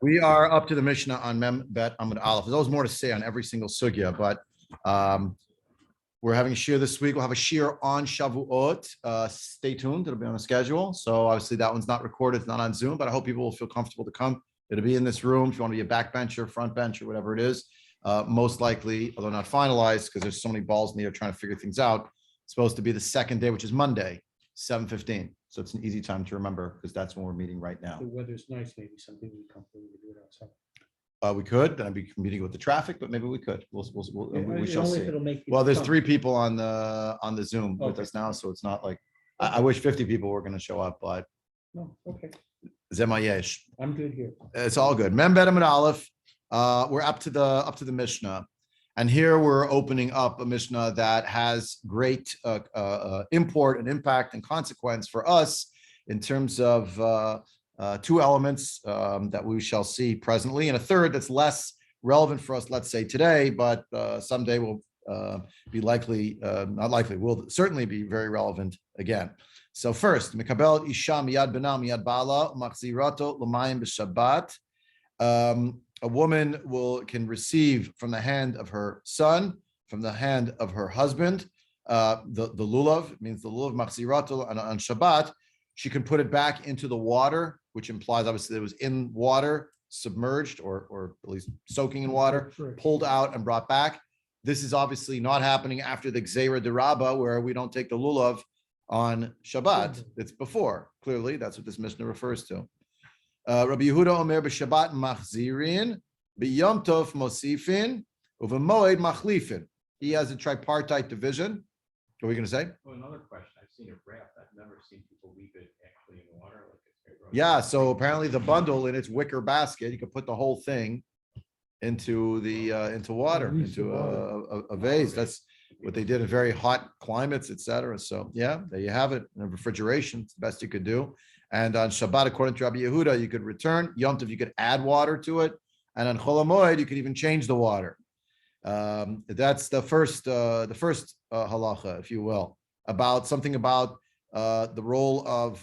We are up to the Mishnah on Mem Bet Amud Aleph. There's always more to say on every single sugya, but we're having a shir this week. We'll have a shir on Shavuot. Stay tuned. It'll be on the schedule. So obviously that one's not recorded. It's not on Zoom, but I hope people will feel comfortable to come. It'll be in this room. If you want to be a backbencher, front bench, or whatever it is, most likely, although not finalized, because there's so many balls in the air trying to figure things out, it's supposed to be the second day, which is Monday, 7:15. So it's an easy time to remember because that's when we're meeting right now. The weather's nice, maybe something we come through, we do it outside. We could, then I'd be competing with the traffic, but maybe we could. We shall Only see. if it'll make Well, there's fun. 3 people on the Zoom with Okay. us now, so it's not like, I wish 50 people were going to show up, but No, okay, zemayesh. I'm good here. It's all good. Mem Bet Amud Aleph. We're up to the Mishnah, and here we're opening up a Mishnah that has great import and impact and consequence for us in terms of 2 elements that we shall see presently, and a third that's less relevant for us, let's say today, but someday will be likely, not likely, will certainly be very relevant again. So first, Mikabel Isha Miyad Bena Miyad Bala Machzirato L'Mayim B'Shabbat. A woman can receive from the hand of her son, from the hand of her husband, the Lulav, it means the Lulav Machzirato on Shabbat. She can put it back into the water, which implies obviously it was in water, submerged or at least soaking in water, pulled out and brought back. This is obviously not happening after the Gzeira Derabba, where we don't take the Lulav on Shabbat. It's before. Clearly, that's what this Mishnah refers to. Rabbi Yehuda Omer b'Shabbat machzirin, b'Yom Tov mosifin, u'v'moed machlifin. He has a tripartite division. What are we going to say? Well, another question. I've seen it wrapped. I've never seen people leave it actually in the water. Yeah, so apparently the bundle in its wicker basket, you could put the whole thing into water, into a vase. That's what they did in very hot climates, etc. So yeah, there you have it. In refrigeration, it's the best you could do. And on Shabbat, according to Rabbi Yehuda, you could return. Yom Tov, you could add water to it. And on Chol HaMoed, you could even change the water. That's the first halacha, if you will, about something about the role of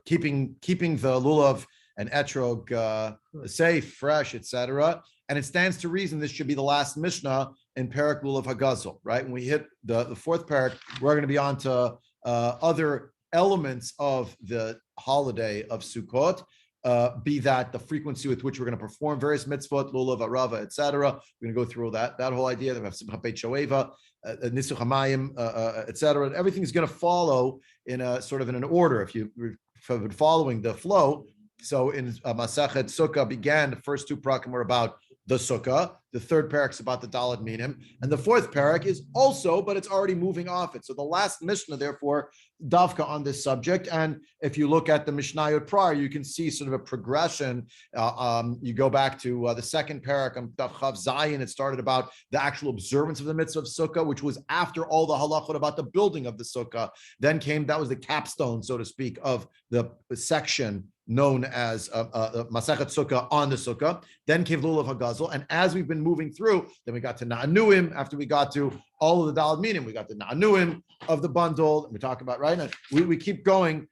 keeping the lulav and etrog safe, fresh, etc. And it stands to reason this should be the last Mishnah in Perek Lulav Hagazol, right? When we hit the 4th Perek, we're going to be on to other elements of the holiday of Sukkot, be that the frequency with which we're going to perform various mitzvot, lulav, arava, etc. We're going to go through that whole idea that we have Simchat Beit Shoeva, Nisuch Hamayim, etc. Everything's going to follow in a sort of in an order. If you've been following the flow, so in Masachet Sukka began, the first 2 parakim were about the Sukkah, the 3rd parak is about the Daled Minim, and the 4th parak is also, but it's already moving off it. So the last Mishnah, therefore, Davka on this subject. And if you look at the Mishnayot prior, you can see sort of a progression. You go back to the 2nd parak on Daf Chav Zayin. It started about the actual observance of the mitzvah of Sukkah, which was after all the halachot about the building of the Sukkah. Then came, that was the capstone, so to speak, of the section known as Masachet Sukkah on the Sukkah. Then came Lulav Hagazol. And as we've been moving through, then we got to Na'anuim. After we got to all of the Daled Minim, we got the Na'anuim of the bundle. And we talk about, right? And we keep going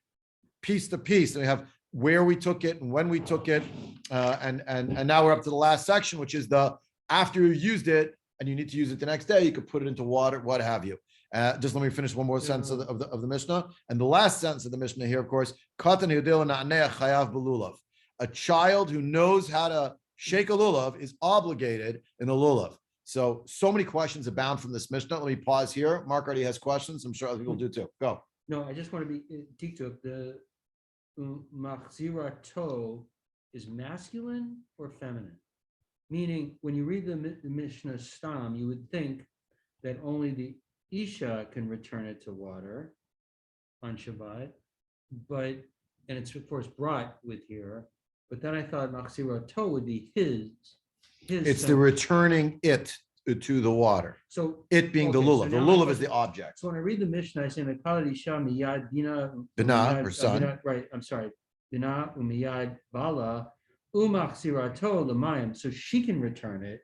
piece to piece. And we have where we took it and when we took it. And now we're up to the last section, which is the after you used it and you need to use it the next day, you could put it into water, what have you. Just let me finish one more sentence of the Mishnah. And the last sentence of the Mishnah here, of course, a child who knows how to shake a lulav is obligated in the lulav. So many questions abound from this Mishnah. Let me pause here. Mark already has questions. I'm sure other people do too. Go. No, I just want to be tiktuk. The machzirato is masculine or feminine? Meaning, when you read the Mishnah Stam, you would think that only the Isha can return it to water on Shabbat, and it's of course brought with here. But then I thought Machzirato would be his. It's the returning it to the water. So it being the lulav. The lulav is the object. So when I read the Mishnah, I say Nakal Isha miyad bina. Bina, her son. Right. I'm sorry. Bina umiyad bala umachzirato l'mayim. So she can return it.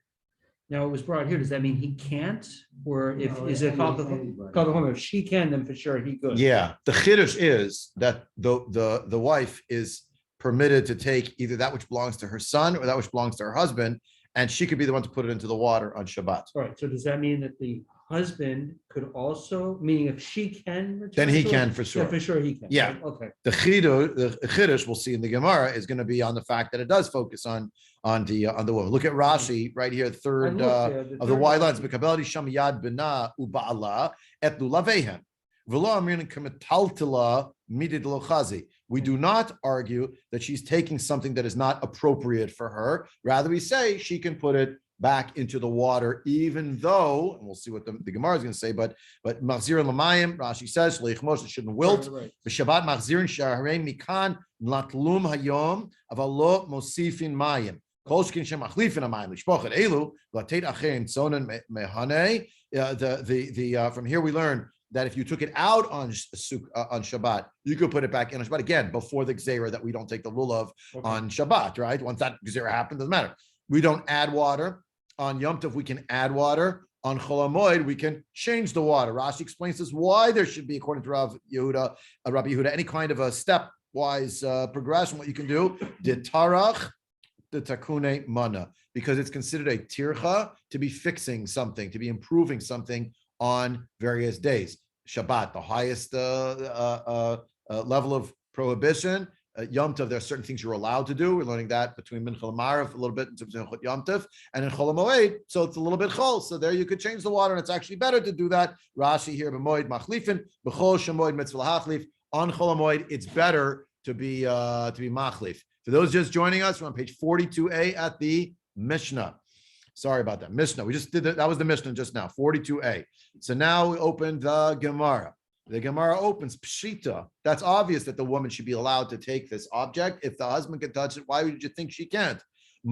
Now it was brought here. Does that mean he can't, or is it called the home? If she can, then for sure he could. Yeah, the chiddush is that the wife is permitted to take either that which belongs to her son or that which belongs to her husband, and she could be the one to put it into the water on Shabbat. All right, so does that mean that the husband could also, meaning if she can return? Then he to can it? for sure. Yeah, for sure he can. Yeah. right? Okay. The chiddush we'll see in the Gemara is going to be on the fact that it does focus on the woman. Look at Rashi right here, third of the wide lines. Bekabel sham yad bina uba'ala et lulavehen. V'lo amirin k'metaltila midid lo chazi. We do not argue that she's taking something that is not appropriate for her. Rather, we say she can put it back into the water, even though, and we'll see what the Gemara is going to say, but machzir l'mayim, Rashi says, it shouldn't wilt. B'Shabbat machzirin shaharei mikan latlum hayom avalo mosifin mayim. Kol shkin shemachlifin hamayim lishpochet elu latet achein tzonen mehane. From here we learn that if you took it out on Shabbat, you could put it back in on Shabbat again before the Gzeira that we don't take the Lulav on Shabbat, right? Once that Gzeira happened, doesn't matter. We don't add water. On Yom Tov, we can add water. On Chol HaMoed, we can change the water. Rashi explains this why there should be, according to Rabbi Yehuda, any kind of a stepwise progression. What you can do, the tarach, the takune mana, because it's considered a tircha to be fixing something, to be improving something on various days. Shabbat, the highest level of prohibition. Yom Tov, there are certain things you're allowed to do. We're learning that between Mincha and Marav a little bit in terms of Yom Tov, and in Chol HaMoed, so it's a little bit chol. So there you could change the water, and it's actually better to do that. Rashi here, b'moed machlifin, b'chol shemoed mitzvah hachlif. On Chol HaMoed, it's better to be machlif. For those just joining us, we're on page 42a at the Mishnah. Sorry about that. Mishnah. We just did that. That was the Mishnah just now, 42a. So now we open the Gemara. The Gemara opens Pshita. That's obvious that the woman should be allowed to take this object. If the husband can touch it, why would you think she can't? You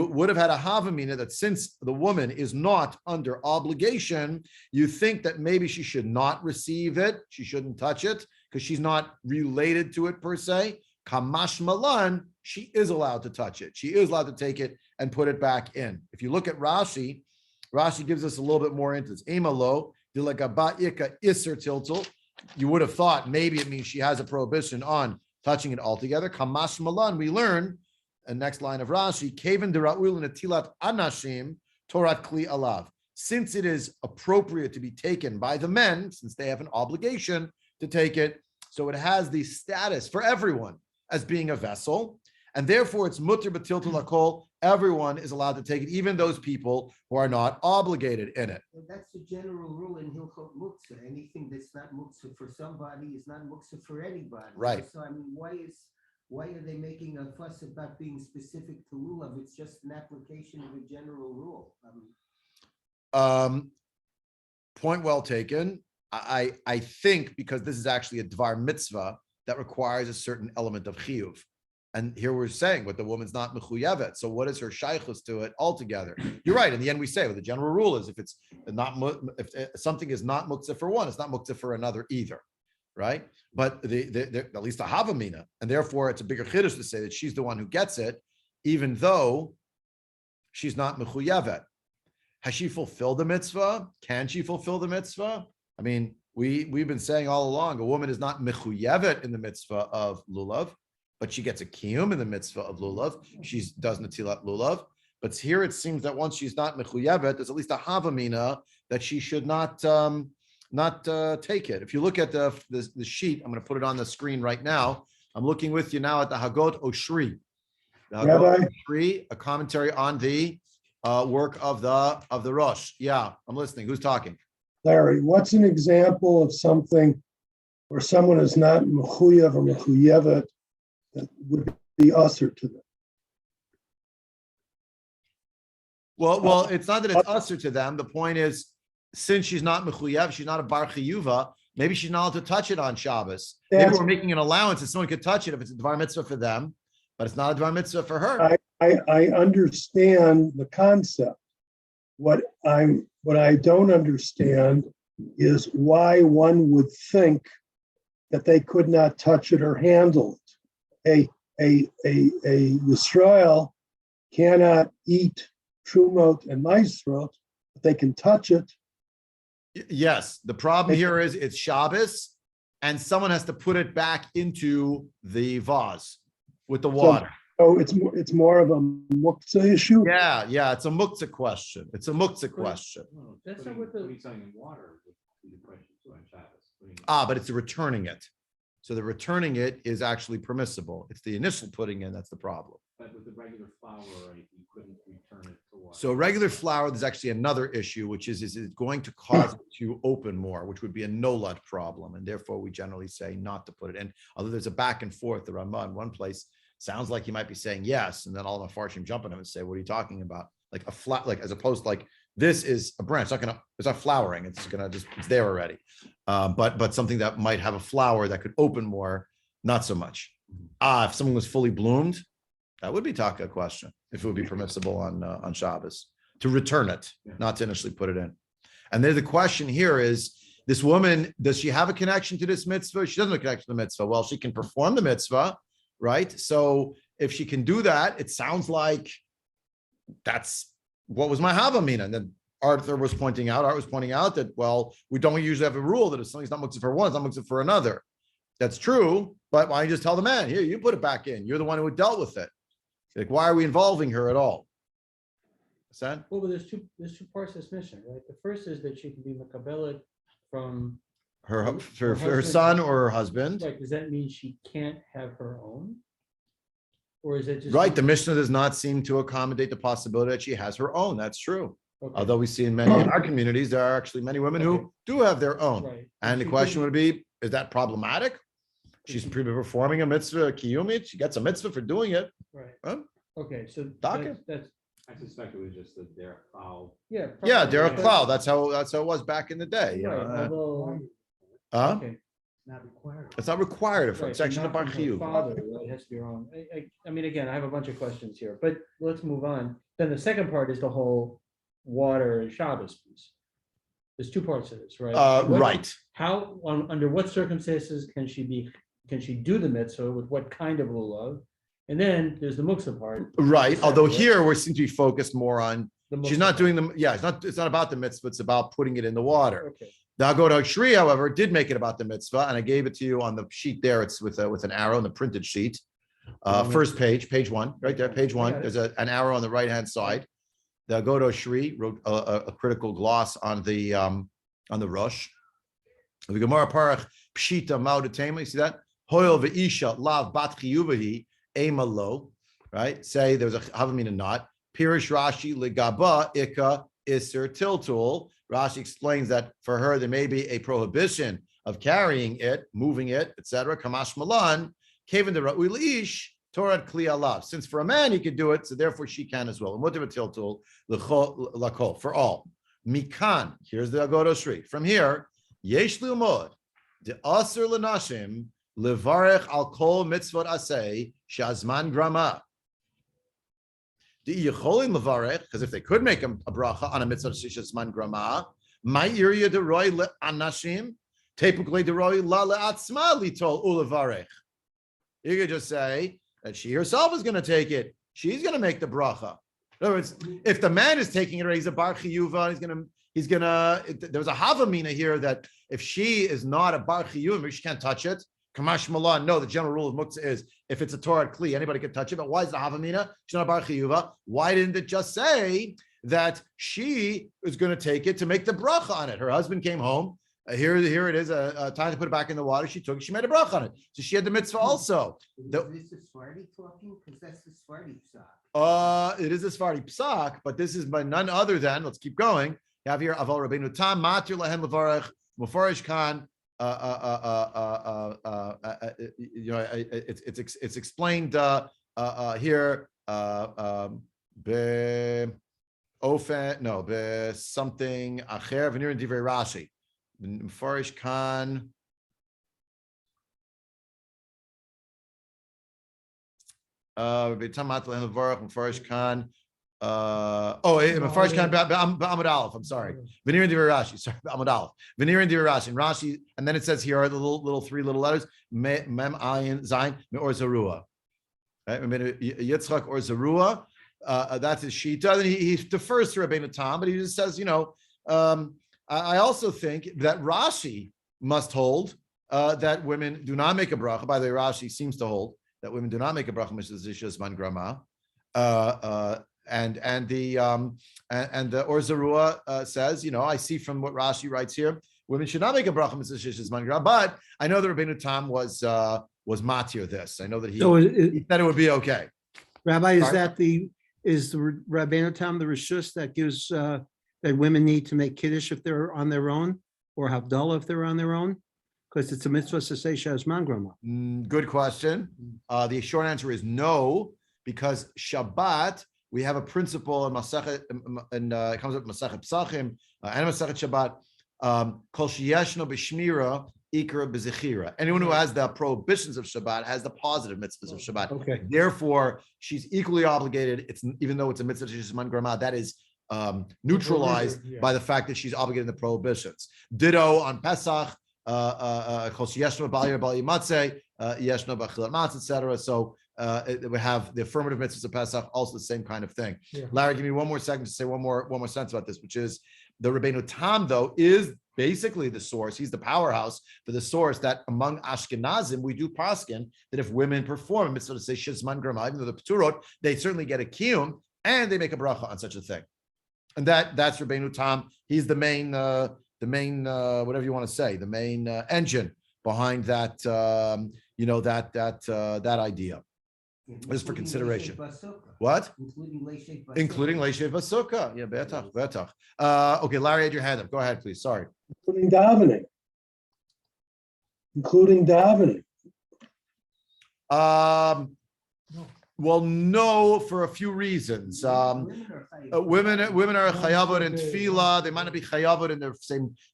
would have had a havamina that since the woman is not under obligation, you think that maybe she should not receive it. She shouldn't touch it because she's not related to it per se. Kamash malan, she is allowed to touch it. She is allowed to take it and put it back in. If you look at Rashi, Rashi gives us a little bit more into this. Emalo, dilagaba'ika iser tiltul. You would have thought maybe it means she has a prohibition on touching it altogether. Kamash malan, we learn, the next line of Rashi, Kaven dera'ul netilat anashim, torat kli alav. Since it is appropriate to be taken by the men, since they have an obligation to take it, so it has the status for everyone as being a vessel, and therefore it's mutter b'tiltul hakol. Everyone is allowed to take it, even those people who are not obligated in it. Well, that's the general rule in Hilchot Muktzah. Anything that's not Muktzah for somebody is not Muktzah for anybody. Right. So I mean, why are they making a fuss about being specific to Lulav? It's just an application of a general rule. Point well taken. I think because this is actually a dvar mitzvah that requires a certain element of chiyuv. And here we're saying, but the woman's not mechuyevet. So what is her shaychus to it altogether? You're right. In the end, we say, well, the general rule is if something is not muktzah for one, it's not muktzah for another either, right? But at least a havamina, and therefore it's a bigger chiddush to say that she's the one who gets it, even though she's not mechuyevet. Has she fulfilled the mitzvah? Can she fulfill the mitzvah? I mean, we've been saying all along, a woman is not mechuyevet in the mitzvah of lulav, but she gets a kiyum in the mitzvah of lulav. She does netilat lulav. But here it seems that once she's not mechuyevet, there's at least a havamina that she should not take it. If you look at the sheet, I'm going to put it on the screen right now. I'm looking with you now at the Hagot Oshri. The Hagot Oshri, a commentary on the work of the Rosh. Yeah, I'm listening. Who's talking? Larry, what's an example of something where someone is not mechuyev or mechuyevet that would be usher to them? Well, it's not that it's usher to them. The point is, since she's not mechuyev, she's not a bar chiyuva, maybe she's not allowed to touch it on Shabbos. Maybe we're making an allowance that someone could touch it if it's a dvar mitzvah for them, but it's not a dvar mitzvah for her. I understand the concept. What I don't understand is why one would think that they could not touch it or handle it. A Yisrael cannot eat trumot and maasrot, but they can touch it. Yes, the problem here is it's Shabbos, and someone has to put it back into the vase with the water. Oh, it's more of a muktzah issue? Yeah, it's a muktzah question. It's a muktzah question. No, that's not what the, Putting something in water would be the question too on Shabbos. But it's returning it. So the returning it is actually permissible. It's the initial putting in that's the problem. But with the regular flour, right, you couldn't return it to water. So regular flour, there's actually another issue, which is it going to cause it to open more, which would be a no-let problem. And therefore, we generally say not to put it in. Although there's a back and forth. The Ramah in one place sounds like he might be saying yes. And then all the Farshim jump on him and say, what are you talking about? Like a flat, like as opposed to like, this is a branch, it's not flowering. It's there already. But something that might have a flower that could open more, not so much. If someone was fully bloomed, that would be taka question, if it would be permissible on Shabbos to return it, not to initially put it in. And then the question here is, this woman, does she have a connection to this mitzvah? She doesn't have a connection to the mitzvah. Well, she can perform the mitzvah, right? So if she can do that, it sounds like that's what was my Havamina. And then Art was pointing out that, well, we don't usually have a rule that if something's not muktzah for one, it's not muktzah for another. That's true, but why don't you just tell the man, here, you put it back in. You're the one who dealt with it. Like, why are we involving her at all? Well, but there's two parts to this mission, right? The first is that she can be makabelet from her son or her husband. Right, does that mean she can't have her own? Or is it just? Right, the Mishnah does not seem to accommodate the possibility that she has her own. That's true. Okay. Although we see in many in our communities, there are actually many women who do have their own. Right. And the She question couldn't- would be, is that problematic? She's performing a mitzvah, a kiyumit. She gets a mitzvah for doing it. Right. Huh? Okay, so Taka. that's, I suspect it was just the derech foul. yeah. Yeah, probably, Derek but- Cloud. That's how it was back in the day. You Right, know, although, huh? Not required. It's not required of right, it's actually the not bar from her chiyuv. father, right, it has to be her own. I mean, again, I have a bunch of questions here, but let's move on. Then the second part is the whole water and Shabbos piece. There's two parts to this, right? What- Right. How, under what circumstances can she do the mitzvah with what kind of lulav? And then there's the muktzah part. Right. Separate, Although right? here we seem to be focused more on The she's muktzah not part. doing them. Yeah, it's not about the mitzvah. It's about putting it in the water. Okay, The Hagodah Shri, however, did make it about the mitzvah, and I gave it to you on the sheet there. It's with an arrow in the printed sheet. First page one, right there, page one. There's an arrow on the right-hand side. The Hagodah Shri wrote a critical gloss on the Rosh. The Gemara Parach Pshita Maudatema. You see that? Hoil ve'isha lav bat chiyuvahi emalo. Right? Say there's a havamina not. Pirish Rashi legaba ika iser tiltul. Rashi explains that for her there may be a prohibition of carrying it, moving it, etc. Kamash malan kaven de ra'ul ish torat kli alav. Since for a man he could do it, so therefore she can as well. And motiv tiltul lakol for all. Mikan. Here's the Agodah Shri. From here, yesh lumod de aser lenashim levarech al kol mitzvot asay shazman grama. Because if they could make a bracha on a mitzvah shishasman grama, my area de roy le anashim, typically de roy la le'atzma litol ulevarech. You could just say that she herself is going to take it. She's going to make the bracha. In other words, if the man is taking it, he's a bar chiyuva. He's gonna. There's a havamina here that if she is not a bar chiyuva, she can't touch it. Kamash malan. No, the general rule of muktzah is if it's a Torah kli, anybody can touch it. But why is the havamina? She's not a bar chiyuva. Why didn't it just say that she is going to take it to make the bracha on it? Her husband came home. Here it is. Time to put it back in the water. She took it. She made a bracha on it. So she had the mitzvah also. Is this the Sephardi talking? Because that's the Sephardi psak. It is a Sephardi psak, but this is by none other than. Let's keep going. You have here Aval Rabbeinu Tam Matir Lahen Levarech Mufarish Khan. It's explained here. Be ofen no be something acher v'nir in divrei Rashi. Mufarish Khan. Tamat Lahen Levarech Mufarish Khan. Mefarish Khan B'Amud Aleph. I'm sorry. Veneer and Rashi. Sorry, B'Amud Aleph. Veneer and Rashi. And Rashi, and then it says here are the three little letters. Mem Ayin Zayin Me'or Zarua. Right? Yitzchak or Zarua. That's his shita. Then he defers to Rabbeinu Tam, but he just says, I also think that Rashi must hold that women do not make a bracha. By the way, Rashi seems to hold that women do not make a bracha mishas man grama. And the Or Zarua says, I see from what Rashi writes here, women should not make a bracha mishas man grama. But I know that Rabbeinu Tam was matir this. I know that he said it would be okay. Rabbi, is Sorry? the Rabbeinu Tam the Rishus that gives that women need to make Kiddush if they're on their own, or Havdalah if they're on their own? Because it's a mitzvah to say Shazman Grama. Good question. The short answer is no, because Shabbat, we have a principle in Masachet, and it comes up in Masachet Psachim and Masachet Shabbat, Kol Sheyeshno B'Shmira Ikra B'Zechira. Anyone who has the prohibitions of Shabbat has the positive mitzvahs of Shabbat. Okay. Therefore, she's equally obligated. Even though it's a mitzvah Shishman Grama, that is neutralized by the fact that she's obligated in the prohibitions. Ditto on Pesach, Yeshno B'Alir B'Ali Matzeh, Yeshno B'Achilat Matz, etc. So we have the affirmative mitzvahs of Pesach, also the same kind of thing. Yeah. Larry, give me one more second to say one more sentence about this, which is the Rabbeinu Tam, though, is basically the source. He's the powerhouse for the source that among Ashkenazim, we do paskin that if women perform a mitzvah to say Shizman Grama, even though the Pturot, they certainly get a kiyum and they make a bracha on such a thing. And that's Rabbeinu Tam. He's the main whatever you want to say, the main engine behind that, that idea. Just for consideration. What? Including Leishev Basukka. Yeah, betach. Okay, Larry had your hand up. Go ahead, please. Sorry. Including davening. Well, no, for a few reasons. Women are chayavot in tefillah. They might not be chayavot in the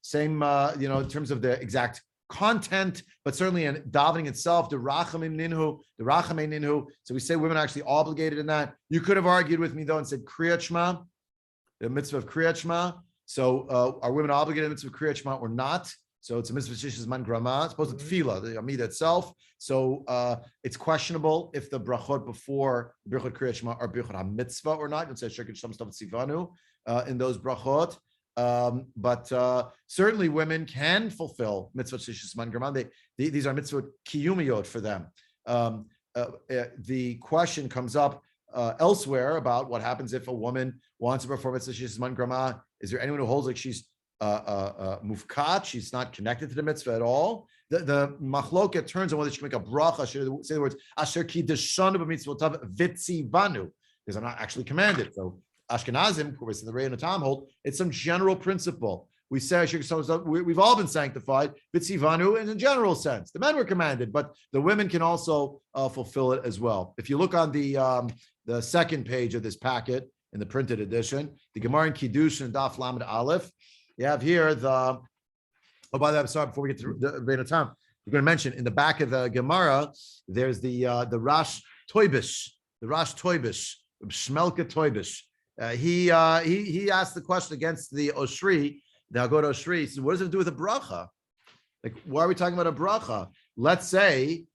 same in terms of the exact content, but certainly in davening itself, the rachamim ninhu. So we say women are actually obligated in that. You could have argued with me though and said kriyat shema, the mitzvah of kriyat shema. So are women obligated in the mitzvah of kriyat shema or not? So it's a mitzvah shishis man grama. It's supposed to tefillah, the amida itself. So it's questionable if the brachot before brachot kriyat shema are brachot ha-mitzvah or not. It says shekhet sham stav tzivanu in those brachot. But certainly women can fulfill mitzvot shishis man grama. These are mitzvot kiyumiyot for them. The question comes up elsewhere about what happens if a woman wants to perform mitzvot shishis man grama. Is there anyone who holds like she's mufkat, she's not connected to the mitzvah at all? The machloket turns on whether she can make a bracha, say the words asher ki deshanu b'mitzvotav vitzivanu, because I'm not actually commanded. So Ashkenazim, of course, in the Rabbeinu Tam hold, it's some general principle. We say we've all been sanctified, vitzivanu in a general sense. The men were commanded, but the women can also fulfill it as well. If you look on the second page of this packet in the printed edition, the Gemara in Kiddush and Daf Lamed Aleph, you have here by the way, I'm sorry, before we get to the Rabbeinu Tam, we're going to mention in the back of the Gemara, there's the Rash Toibish, Shmelka Toibish. He asked the question against the Oshri, the Haggadah Oshri. He said, what does it do with a bracha? Like, why are we talking about a bracha? Let's say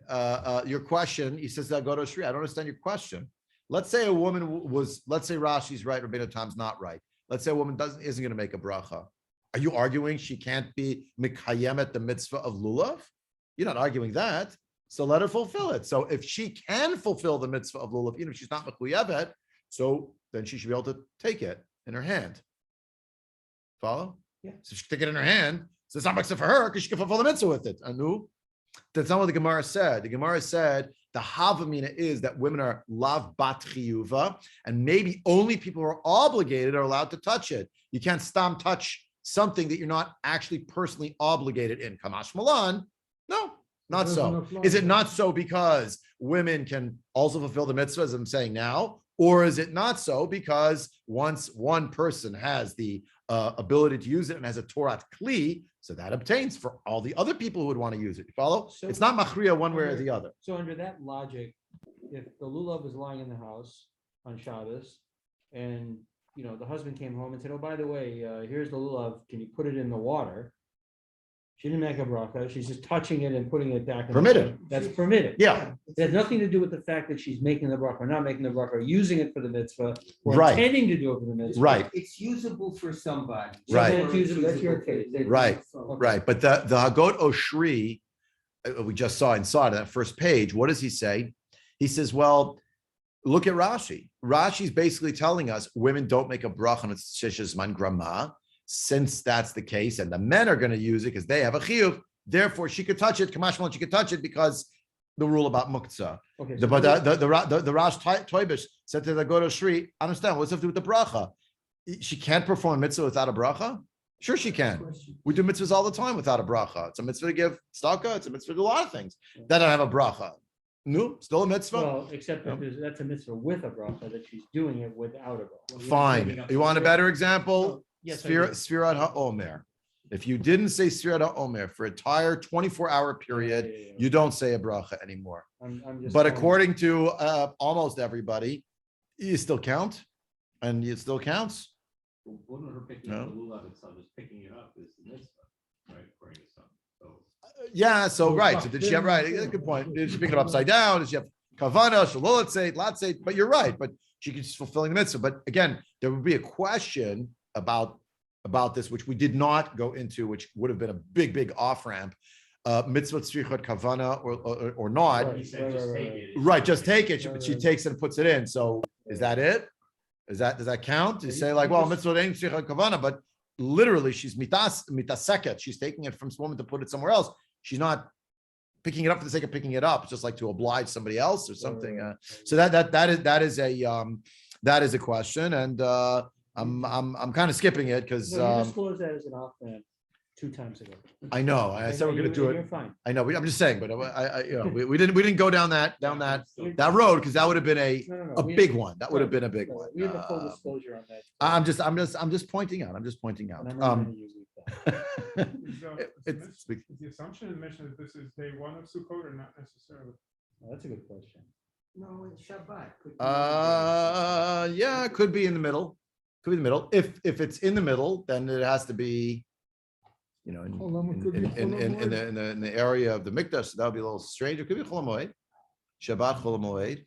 your question, he says the Haggadah Oshri, I don't understand your question. Let's say a woman let's say Rashi's right, Rabbeinu Tam's not right. Let's say a woman isn't going to make a bracha. Are you arguing she can't be mikayemet the mitzvah of lulav? You're not arguing that. So let her fulfill it. So if she can fulfill the mitzvah of lulav, even if she's not mikuyevet, so then she should be able to take it in her hand. Follow? Yeah. So she can take it in her hand. So it's not except for her because she can fulfill the mitzvah with it. Anu. That's not what the Gemara said. The Gemara said the havamina is that women are lav bat chiyuva, and maybe only people who are obligated are allowed to touch it. You can't touch something that you're not actually personally obligated in. Kamash Malan, no, not so. Is it not so because women can also fulfill the mitzvah, as I'm saying now? Or is it not so because once one person has the ability to use it and has a Torah Kli, so that obtains for all the other people who would want to use it. You follow? So it's not machriya one way or the other. So under that logic, if the lulav is lying in the house on Shabbos, and the husband came home and said, "Oh, by the way, here's the lulav. Can you put it in the water?" She didn't make a bracha. She's just touching it and putting it back. in the Permitted. cup. That's permitted. Yeah, It has nothing to do with the fact that she's making the bracha or not making the bracha, or using it for the mitzvah, or Right. intending to do it for the mitzvah. right, It's usable for somebody. Right. It's usable, that's your case. Right. Okay. right. But the Hagot Oshri, we just saw inside of that first page, what does he say? He says, well, look at Rashi. Rashi's basically telling us women don't make a bracha on Sheshes Man Grama. Since that's the case, and the men are going to use it because they have a chiyuv, therefore she could touch it. Kamashmal, she could touch it because the rule about muktzah. Okay. But the Rash Toibish said to the Godo Shri, understand what's it have to do with the bracha? She can't perform a mitzvah without a bracha? Sure, she can. We do mitzvahs all the time without a bracha. It's a mitzvah to give tzedakah. It's a mitzvah to do a lot of things that don't have a bracha. No, still a mitzvah. Well, except that that's a mitzvah with a bracha, that she's doing it without a bracha. Fine. You want a better example? Yes, I do. Sfirat HaOmer. If you didn't say Sfirat HaOmer for an entire 24-hour period, Yeah. you don't say a bracha anymore. I'm just But trying- according to almost everybody, you still count, and it still counts. One of her picking up the lulav itself, just picking it up is the mitzvah, right? According to some. So Yeah. So right. So did she have right? Good point. Did she pick it upside down? Did she have kavana, shalolatzeit, latzeit? But you're right. But she keeps fulfilling the mitzvah. But again, there would be a question about this, which we did not go into, which would have been a big off ramp. Mitzvot tzrichot kavana or not. Right. he said, just take it. Right, just take it. But she Right. takes it and puts it in. So is that it? Does that count? You say like, well, mitzvot ain't tzrichot kavana, but literally she's mitaseket. She's taking it from this woman to put it somewhere else. She's not picking it up for the sake of picking it up. It's just like to oblige somebody else or something. So that is a question, and I'm kind of skipping it because No, you disclosed that as an off ramp 2 times ago. I know I said we're going to do You're it. fine. I know. I'm just saying, but we didn't go down that road because that would have been a No, we- big one. That would have right, been a big right. one. We have a full disclosure on that. I'm just pointing out. I'm just pointing out. And I'm not gonna use that. It's Is the assumption in the mission that this is day 1 of Sukkot or not necessarily? Well, that's a good question. No, it's Shabbat. Could be yeah, it could be in the middle. Could be in the middle. If it's in the middle, then it has to be, in the area of the Mikdash. That would be a little strange. It could be Chol HaMoed, Shabbat Chol HaMoed.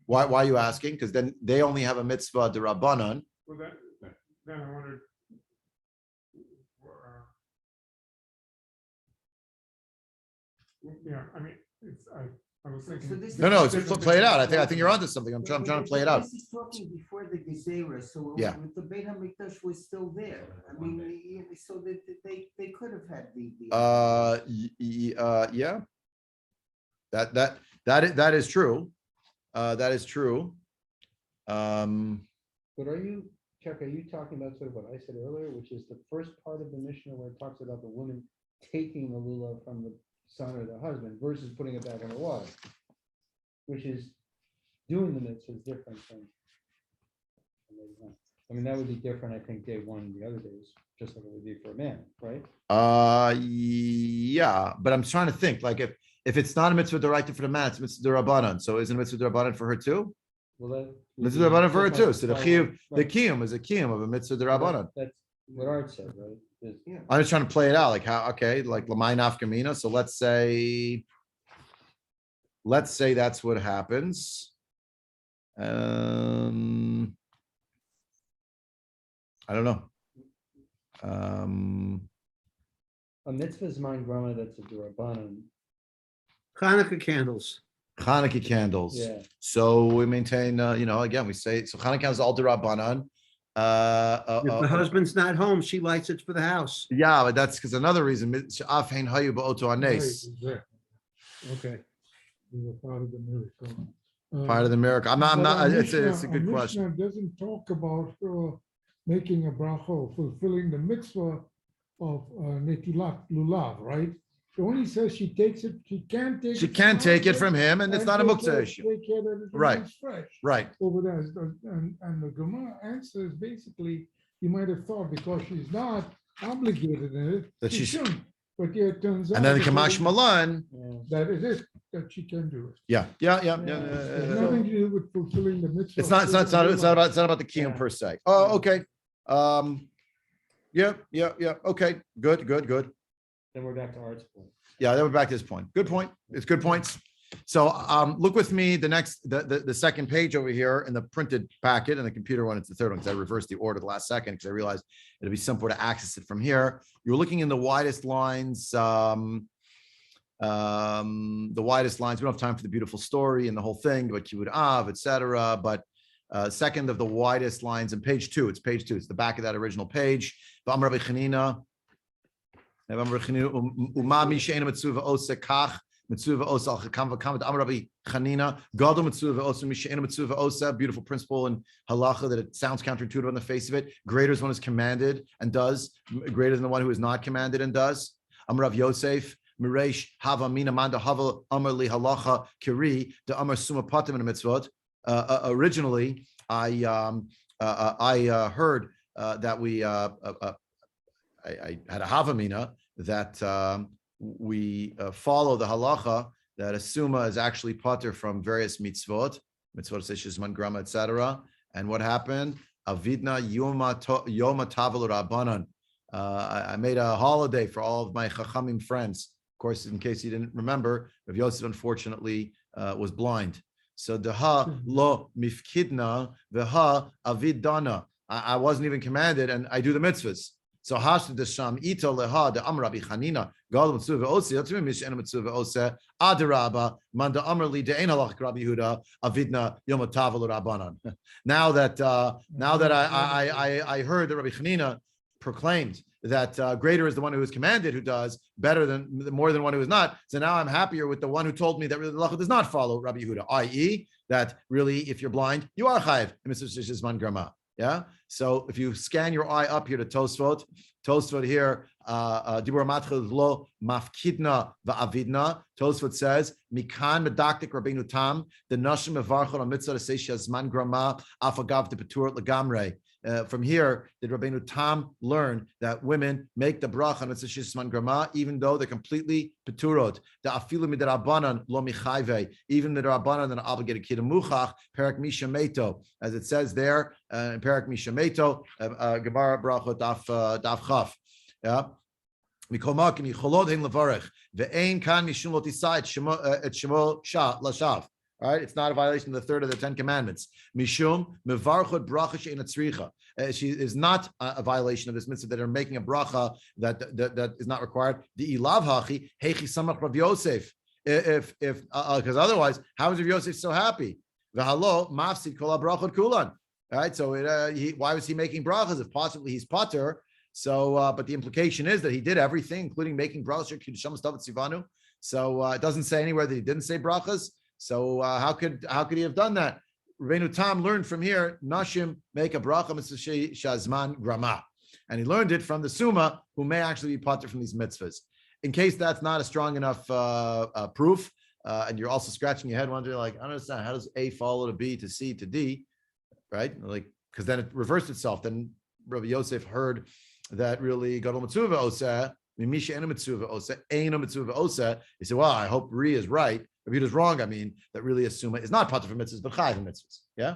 Why are you asking? Because then they only have a mitzvah d'Rabbanan. Well, then I wondered. Yeah, I mean, I was So thinking. this is- No, just play it out. I think you're onto something. I'm trying to play it out. This is talking before the Gezerah, so Yeah. with the Beit HaMikdash was still there. I mean, so that they could have had the. Yeah. That is true. That is true. But are you, Chuck, are you talking about sort of what I said earlier, which is the first part of the Mishnah where it talks about the woman taking the lulav from the son or the husband versus putting it back in the water, which is doing the mitzvah is different than. I mean, that would be different, I think, day 1 and the other days, just like it would be for a man, right? Yeah, but I'm trying to think, like if it's not a mitzvah directed for the man, it's a mitzvah d'Rabbanan. So isn't a mitzvah d'Rabbanan for her too? Well, that. would Mitzvah be d'Rabbanan for her just too. like So the Bible, chiyuv, the right. kiyum is a kiyum of a mitzvah d'Rabbanan. That's what Art said, right? Is- I'm just trying to play it out, like how, okay, like Lamai Nafkamina. So let's say that's what happens. I don't know. A mitzvah is mine grama, that's a d'Rabbanan. Hanukkah candles. Hanukkah candles. Yeah. So we maintain, again, we say, so Hanukkah candles all d'Rabbanan. If the husband's not home, she lights it for the house. Yeah, but that's because another reason. She'af hein hayu ba'oto hanes. Okay. Part of the miracle. Part of the miracle. I'm not, it's a good Mishnah question. doesn't talk about making a bracha or fulfilling the mitzvah of netilat lulav, right? It only says she takes it, she can't take. She can't take it from him and it's not a muktzah issue. Take care that it Right. remains fresh. Right. Over there, and the Gemara answer is basically, you might have thought because she's not obligated in it, That she she's- shouldn't. But yeah, it turns out. And then that Kamash Malan. Yeah. That it is, that she can do it. Yeah. It's nothing to do with fulfilling the mitzvah. It's not about the kiyum Yeah. per se. Oh, okay. Yeah. Okay. Good. Then we're back to Art's point. Yeah, then we're back to this point. Good point. It's good points. So look with me the second page over here in the printed packet, and the computer one, it's the third one, because I reversed the order the last second because I realized it'd be simpler to access it from here. You're looking in the widest lines, the widest lines. We don't have time for the beautiful story and the whole thing, but Kibud Av, etc. But second of the widest lines in page 2. It's page 2. It's the back of that original page. V'amar Rabbi Chanina, Uma mi she'ena mitzuva ose kach. Mitzuva osa al-chakam v'kam v'amar Rabbi Chanina gadol mitzuva osa mi she'ena mitzuva osa. Beautiful principle in halacha that it sounds counterintuitive on the face of it. Greater is one who is commanded and does. Greater than the one who is not commanded and does. Amar Rav Yosef Miresh hava mina manda hava amar li halacha kiri de amar suma patim in mitzvot. Originally, I heard that we I had a havamina that we follow the halacha that a suma is actually pater from various mitzvot, shizman grama, etc. And what happened? Avidna yoma tavel rabbanan. I made a holiday for all of my chachamim friends. Of course, in case you didn't remember, Rav Yosef unfortunately was blind. So deha lo mifkidna veha avidana. I wasn't even commanded, and I do the mitzvahs. So hashta desham ita leha de amar Rabbi Chanina gal mitzvah osi yatzim mish ena mitzvah osi adaraba man de amar li de ein halach Rabbi Yehuda avidna yom tavel rabbanan. Now that I heard that Rabbi Chanina proclaimed that greater is the one who is commanded who does, better than more than one who is not. So now I'm happier with the one who told me that really the halacha does not follow Rabbi Yehuda, i.e., that really if you're blind, you are chayiv. Yeah. So if you scan your eye up here to Tosfot here, Dibur Matchel lo mafkidna va'avidna. Tosfot says, Mikan medaktik Rabbeinu Tam, the nashim mevarchot on mitzvah seisha zman grama afagav de peturat legamre. From here, did Rabbeinu Tam learn that women make the bracha on mitzvah zman grama, even though they're completely peturot. The afilu midrabanan lo michayve, even the rabbanan that are obligated kidamuchach perak misha meto, as it says there in perak misha meto, gemara brachot daf chaf. Yeah. Mikol makim yicholod hein levarech ve'ein kan mishum lo tisai et shemo lashav. All right, it's not a violation of the third of the 10 commandments. Mishum mevarchot bracha she'ena tzricha. She is not a violation of this mitzvah that are making a bracha that is not required. The ilav hachi heichi samach Rav Yosef. If because otherwise, how is Rav Yosef so happy? V'halo mafsid kol brachot kulan. All right, so why was he making brachas if possibly he's pater? So, but the implication is that he did everything, including making brachas kiddusham stavat sivanu. So it doesn't say anywhere that he didn't say brachas. So how could he have done that? Rabbeinu Tam learned from here, Nashim make a bracha shazman grama. And he learned it from the Summa, who may actually be pater from these mitzvahs. In case that's not a strong enough proof, and you're also scratching your head wondering, like, I don't understand, how does A follow to B to C to D, right? Like, because then it reversed itself. Then Rabbi Yosef heard that really Gadol Mitzvah Oseh, Mimisha Ena Mitzvah Oseh, Eina Mitzvah Oseh. He said, well, I hope Ri is right. If it is wrong, I mean that really Summa is not pater for mitzvahs, but chayiv for mitzvahs. Yeah.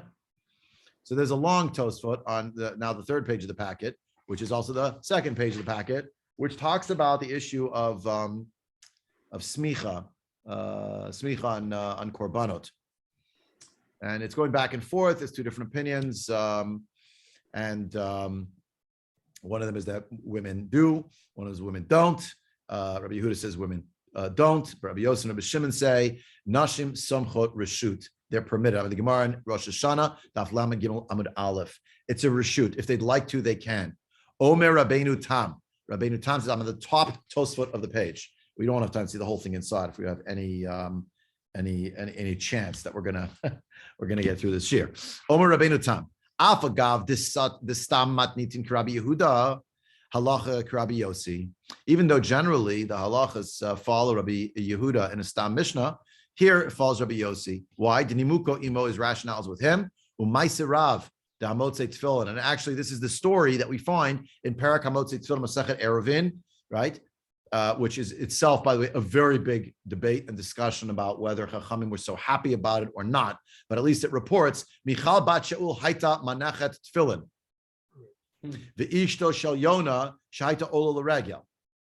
So there's a long Tosfot on now the third page of the packet, which is also the second page of the packet, which talks about the issue of smicha on korbanot, and it's going back and forth. There's two different opinions, and one of them is that women do, one is women don't. Rabbi Yehuda says women don't. Rabbi Yosef and Rabbi Shimon say nashim somchot reshut. They're permitted. I mean, the Gemara in Rosh Hashanah, Daf Lamed Gimel Amud Aleph. It's a reshut. If they'd like to, they can. Omer Rabbeinu Tam. Rabbeinu Tam says, I'm on the top Tosfot of the page. We don't have time to see the whole thing inside. If we have any chance that we're gonna get through this year. Omer Rabbeinu Tam. Afagav this stam matnitin Rabbi Yehuda. Halacha Rabbi Yossi. Even though generally the halachas follow Rabbi Yehuda in a Stam Mishnah, here it follows Rabbi Yossi. Why? Dinimuko imo is rationales with him. Umaisirav the Hamotze Tefillin. And actually, this is the story that we find in Parak Hamotze Tefillin Masechet Eruvin, right? Which is itself, by the way, a very big debate and discussion about whether Chachamim were so happy about it or not. But at least it reports Michal Bat Shaul Haita Manachet Tefillin. The Ishto Shel Yona Shaita Ola L'Regel.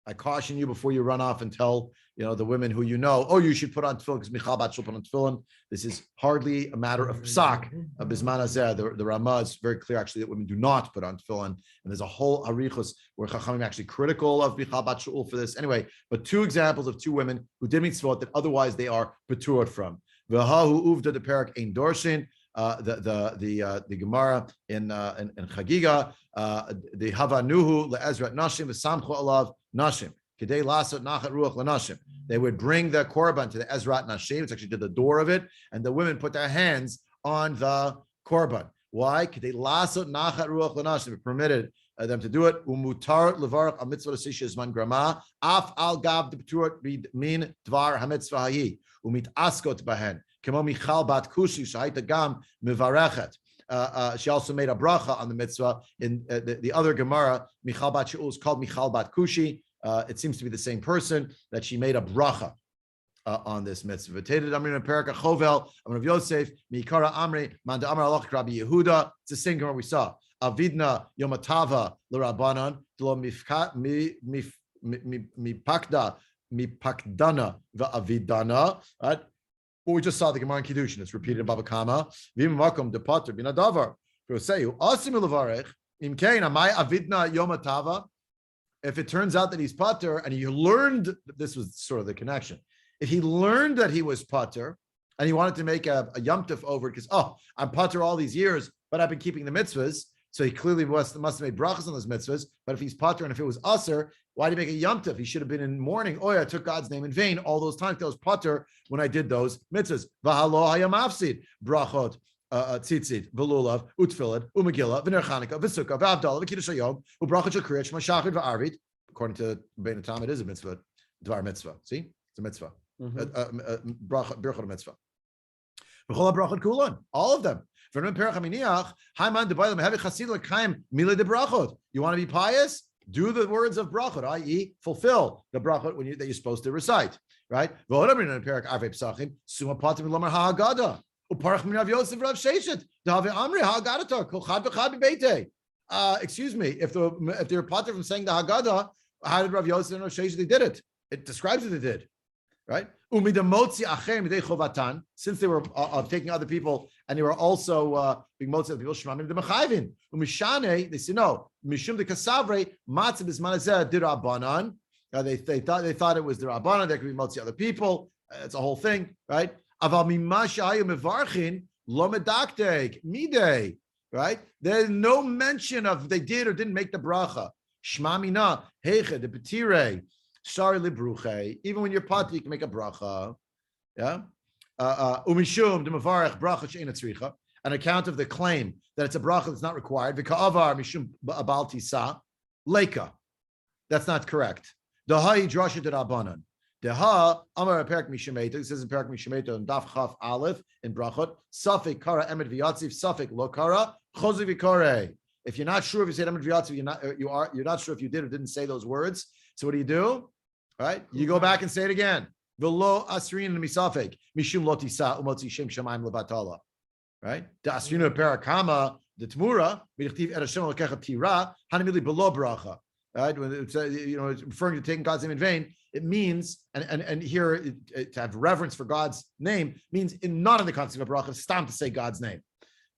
I caution you before you run off and tell the women who you know, oh, you should put on tefillin because Michal Bat should put on tefillin. This is hardly a matter of psak. Bisman hazeh, the Ramah is very clear actually that women do not put on tefillin, and there's a whole arichos where Chachamim actually critical of Michal Bat Shul for this. Anyway, but two examples of two women who did mitzvot that otherwise they are beturat from. V'hahu uvda the parak ein dorshin. The Gemara in Chagiga, the Havanuhu le'ezrat nashim v'samchu alav nashim kedei lasot nachat ruach lanashim. They would bring the korban to the Ezrat Nashim. It's actually to the door of it, and the women put their hands on the korban. Why? Kedei lasot nachat ruach lanashim. It permitted them to do it. Umutar levarach a mitzvah l'sisha zman grama af al gav the b'turat min dvar hamitzvah hayi umit askot bahen. Kemo Michal Bat Kushi Shahita Gam Mivarechet. She also made a bracha on the mitzvah. In the other Gemara, Michal Bat Shaul is called Michal Bat Kushi. It seems to be the same person that she made a bracha on this mitzvah. V'teded Amrin Perika Chovel Amrav Yosef Mikara Amri Manda Amar Alach Rabbi Yehuda. It's the same Gemara we saw. Avidna Yomatava L'Rabanan D'lo Mipakdana V'Avidana. Right. Well, we just saw the Gemara in Kiddushin. It's repeated in Baba Kama. V'im makom de pater bin adavar. V'oseyu asim levarech im kein amai avidna yomatava. If it turns out that he's pater and he learned, this was sort of the connection. If he learned that he was pater and he wanted to make a yomtiv over it because I'm pater all these years, but I've been keeping the mitzvahs. So he clearly must have made brachas on those mitzvahs. But if he's pater and if it was aser, why did he make a yomtiv? He should have been in mourning. Oh, yeah, I took God's name in vain all those times. That was pater when I did those mitzvahs. V'halo hayam afsid brachot tzitzit v'lulav utfilad umegillah v'ner Chanukah v'sukkah v'avdalah v'kiddush hayom u'brachot shel kriyat shema shachar v'arvit. According to Bein Tam, it is a mitzvah, dvar mitzvah. See, it's a mitzvah. Brachot mitzvah. V'chol brachot kulan, all of them. You want to be pious? Do the words of brachot, i.e., fulfill the brachot that you're supposed to recite, right? Excuse me, if they're pater from saying the Haggadah, how did Rav Yosef and Rav Sheshet they did it? It describes what they did, right? Since they were taking other people and they were also being motzi other people, shmamim demachayvin. Umishane, they say no. Mishum de kasavre matzah bismanazeh dirabanan. They thought it was the rabbanan. There could be motzi other people. It's a whole thing, right? Aval mimashayu mevarchin lo medaktek midei. Right? There's no mention of they did or didn't make the bracha. Shmamina heiche de petire. Sorry, libruche. Even when you're pater, you can make a bracha. Yeah. Umishum de mavarech bracha she'ena tzricha. An account of the claim that it's a bracha that's not required. V'ka'avar mishum abal tisa leka. That's not correct. Dahai drasha de rabbanan. Deha amar perak mishameta. It says in perak mishameta on daf chaf aleph in brachot. Safik kara emet v'yatziv. Safik lo kara chozi v'korei. If you're not sure if you said emet v'yatziv, you're not sure if you did or didn't say those words. So what do? Right? You go back and say it again. V'lo asrin misafik mishum lo tisa umotzi shem shamayim levatala. Right? The asrinu perakama the tmura v'dichtiv et Hashem lekechat tira hanimili below bracha. Right? When it's it's referring to taking God's name in vain, it means and here to have reverence for God's name means not in the concept of bracha, stam to say God's name,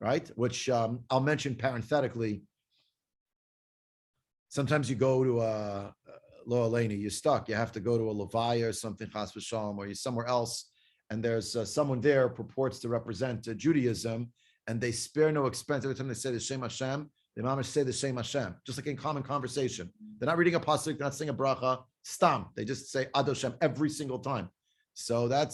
right? Which I'll mention parenthetically. Sometimes you go to Lo Aleni, you're stuck. You have to go to a Levaya or something, Chas v'Shalom, or you're somewhere else, and there's someone there purports to represent Judaism, and they spare no expense every time they say the Shem Hashem. The mamash say the Shem Hashem, just like in common conversation. They're not reading a pasuk, they're not saying a bracha, stam. They just say Ad Hashem every single time. So that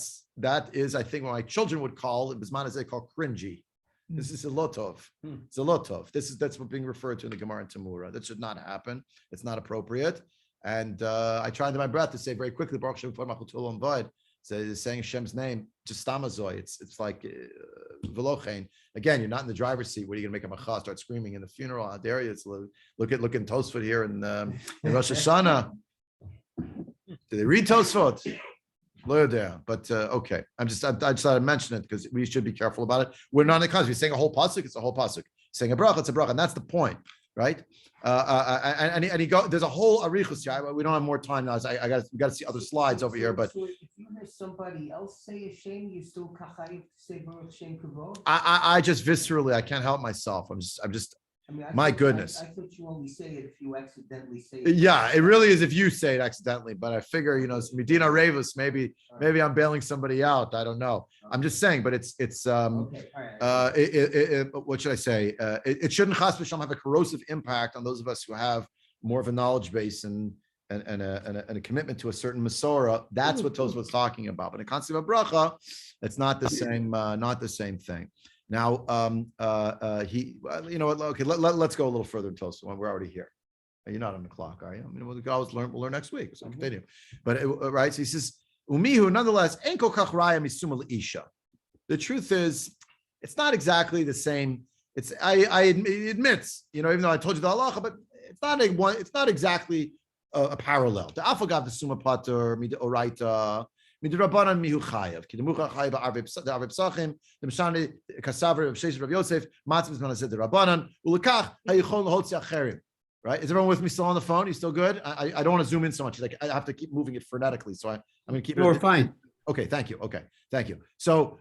is, I think, what my children would call it. Bisman is they call cringy. This is a lotov. It's a lotov. That's what's being referred to in the Gemara and Tamura. That should not happen. It's not appropriate. And I try under my breath to say very quickly, Baruch Shem Kol Machutul and Void. So saying Hashem's name, just stamazoi. It's like velochein. Again, you're not in the driver's seat. What are you going to make a macha? Start screaming in the funeral? How dare you? It's look in Tosfot here in Rosh Hashanah. Do they read Tosfot? Lawyer there, but okay. I just thought I'd mention it because we should be careful about it. We're not in the context. We're saying a whole pasuk. It's a whole pasuk. Saying a bracha, it's a bracha, and that's the point. right? And he go. There's a whole arichus here. We don't have more time now. We got to see other slides over here. But So if you hear somebody else say a shame, you still kachayiv to say Baruch Shem Kavod? I just viscerally, I can't help myself. I'm just. I mean, My thought- goodness. I thought you only say it if you accidentally say it. Yeah, it really is if you say it accidentally. But I figure, it's Medina Ravus. Maybe I'm bailing somebody out. I don't know. I'm just saying. But it's Okay, all right. what should I say? It shouldn't chas v'shalom have a corrosive impact on those of us who have more of a knowledge base and a commitment to a certain Masorah. That's what Tosfot's talking about. But in concept of bracha, it's not the same. Not the same thing. Now, okay, let's go a little further in Tosfot. We're already here. You're not on the clock, are you? I mean, we'll learn next week. So continue. But right, so he says, "Umihu, nonetheless, enko kach raya misuma leisha." The truth is, it's not exactly the same. It admits, even though I told you the halacha, but it's not exactly a parallel. The afagav the summa pater mid oraita. Midrabanan mihu chayav. Kidemucha chayav arve psachim. The mishani kasaver of Sheish Rav Yosef. Matzvah is said the Rabbanan. Ulekach hayichol hotzi acherim. Right? Is everyone with me still on the phone? You still good? I don't want to zoom in so much. Like I have to keep moving it frenetically, so I'm going to keep it. We're fine. Okay, thank you. Okay, thank you. So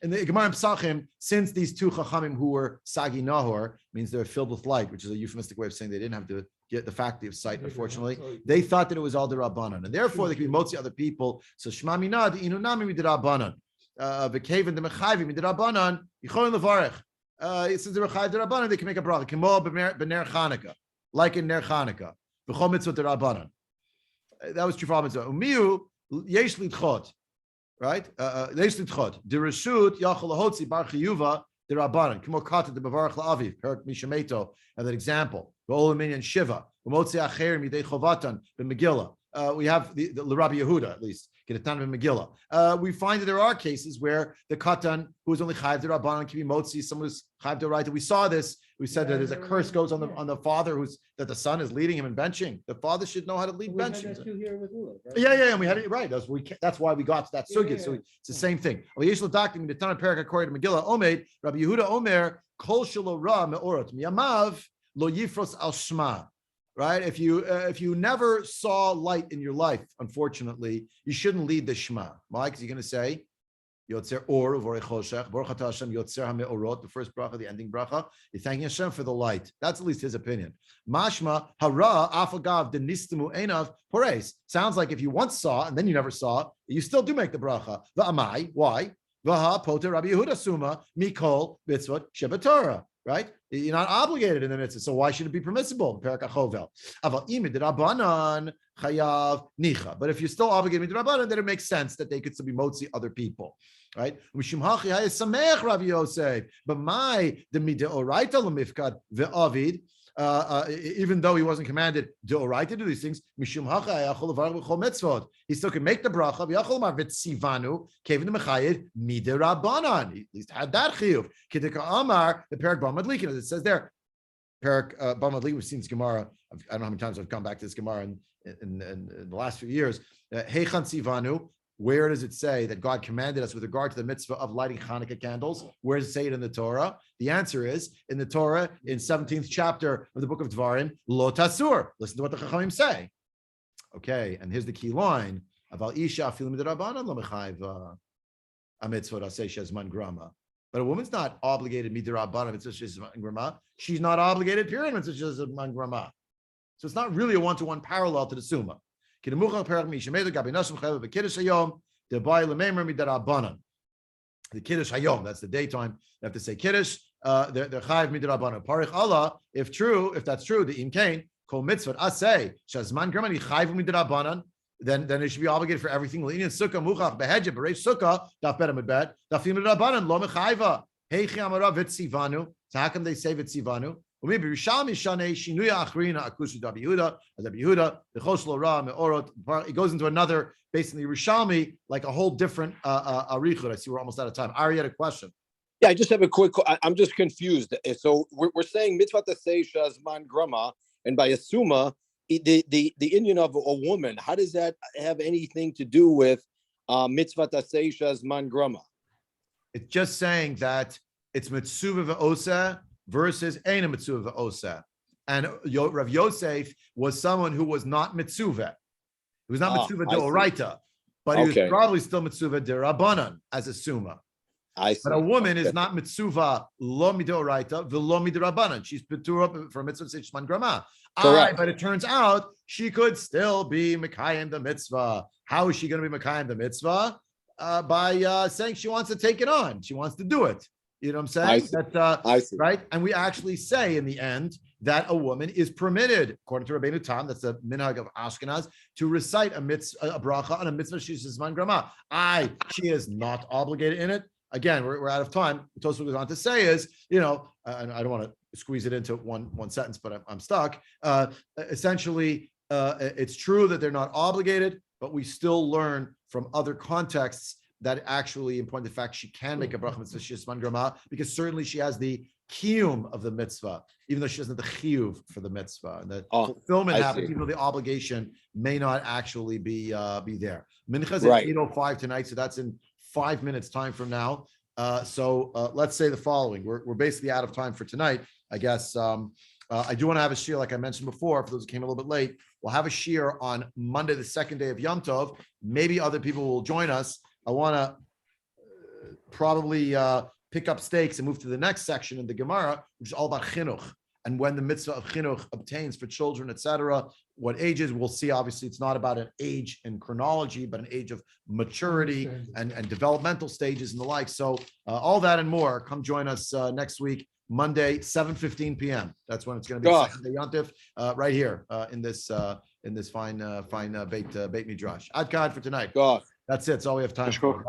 in the Gemara Psachim, since these two chachamim who were sagi nahor, means they're filled with light, which is a euphemistic way of saying they didn't have to get the faculty of sight, unfortunately. They thought that it was all the Rabbanan, and therefore they could be motzi other people. So Shema Minad, Inunami Mid Rabbanan. V'keven the Mechayvi Mid Rabbanan, Yichoin Levarech. Since they're Mechayv the Rabbanan, they can make a bracha. Kimo b'ner Chanukah, like in Ner Chanukah. V'chol mitzvot the Rabbanan. That was true for all mitzvot. Umiu yesh lidchot. Right? Yesh lidchot. Dereshut yachol lahotzi bar chiyuva the Rabbanan. Kimo kata the Bavarach la'aviv. Perak Mishameto. And that example. V'olam minyan shiva. V'motzi acherim yidei chovatan b'megillah. We have the Rabbi Yehuda, at least, Ketan and Megillah. We find that there are cases where the Katan, who is only Chayiv the Rabbanan, can be Motzi, someone who's Chayiv the Right. We saw this. We said that there's a curse goes on the father that the son is leading him in benching. The father should know how to lead benching. Yeah, and we had it right. That's why we got to that sugya. So it's the same thing. Rabbi Yehuda Omer, Kol Shelo Ra Me'orot Miyamav Lo Yifros Al Shma. Right? If you never saw light in your life, unfortunately, you shouldn't lead the Shema. Why? Because you're going to say, Yotzer Or Vorei Choshech, Baruch Atah Hashem Yotzer HaMe'orot, the first bracha, the ending bracha. You're thanking Hashem for the light. That's at least his opinion. Mashma Hara Afagav the Nistimu Einav Pores. Sounds like if you once saw and then you never saw, you still do make the bracha. Va'amai. Why? Vaha Poter Rabbi Yehuda Suma Mikol Mitzvot Shebatorah. Right? You're not obligated in the mitzvah, so why should it be permissible? But if you're still obligated to Rabbanan, then it makes sense that they could still be motzi other people, right? But the mideoraita lemifkad ve'avid, even though he wasn't commanded deoraita to do these things, he still can make the bracha. He at least had that chiyuv. Amar the perak b'madlikin, as it says there. Perak b'madlikin, we've seen this Gemara. I don't know how many times I've come back to this Gemara in the last few years. Heichan tzivanu. Where does it say that God commanded us with regard to the mitzvah of lighting Hanukkah candles? Where does it say it in the Torah? The answer is in the Torah, in 17th chapter of the book of Dvarim, Lo Tasur. Listen to what the Chachamim say. Okay, and here's the key line. Aval isha afilu midrabanan lo mechayv a mitzvah aseh shezman grama. But a woman's not obligated midrabanan mitzvah shezman grama. She's not obligated, period, mitzvah shezman grama. So it's not really a one-to-one parallel to the Summa. The Kiddush Hayom, that's the daytime. You have to say Kiddush. They're Chayiv Midrabanan. Parich Allah, if that's true, the Imkain, Kol Mitzvot, Aseh, Shazman Germany, Chayiv Midrabanan, then it should be obligated for everything. Sukka, Muchach, Behedja, Bereish Sukka, Daf Beta Medbet, Dafim Midrabanan, Lo Mechayva, Heichi Amara Vitzivanu. So how come they say Vitzivanu? It goes into another, basically Rishalmi, like a whole different arichud. I see we're almost out of time. Ari had a question. Yeah, I just have a quick. I'm just confused. So we're saying mitzvah tasei shazman grama, and by assuma the Indian of a woman. How does that have anything to do with mitzvah tasei shazman grama? It's just saying that it's mitzvah ve'osa versus Eina Mitzvah Osa. And Rav Yosef was someone who was not mitzuvah. He was not mitzuvah I see. deoraita, but he was Okay. probably still mitzuvah derabanan as a summa. I see. But a woman is Okay. not mitzuvah lo midoraita v'lo midirabanan. She's mitzvah for mitzvah seishman grama. Correct. But it turns out she could still be mekayim the mitzvah. How is she going to be mekayim the mitzvah? By saying she wants to take it on. She wants to do it. You know what I'm saying? I see. Right? And we actually say in the end that a woman is permitted, according to Rabbeinu Tam, that's the minhag of Ashkenaz, to recite a bracha on a mitzvah she's zman grama. She is not obligated in it. Again, we're out of time. What Tosfos goes on to say is, and I don't want to squeeze it into one sentence, but I'm stuck. Essentially, it's true that they're not obligated, but we still learn from other contexts that actually, in point of fact, she can make a bracha mitzvah shishman grama, because certainly she has the kiyum of the mitzvah, even though she doesn't have the chiyuv for the mitzvah, and the fulfillment I happens, see. even though the obligation may not actually be there. Mincha is Right. at 8:05 tonight, so that's in 5 minutes time from now. So let's say the following: we're basically out of time for tonight, I guess. I do want to have a shiur, like I mentioned before, for those who came a little bit late. We'll have a shiur on Monday, the second day of Yom Tov. Maybe other people will join us. I want to probably pick up stakes and move to the next section in the Gemara, which is all about chinuch and when the mitzvah of chinuch obtains for children, etc. What ages? We'll see. Obviously, it's not about an age in chronology, but an age of maturity and developmental stages and the like. So all that and more. Come join us next week, Monday, 7:15 p.m. That's when it's going to be second day Yom Tov, right here in this fine Beit Midrash. Ad Kad for tonight. That's it. That's all we have time for.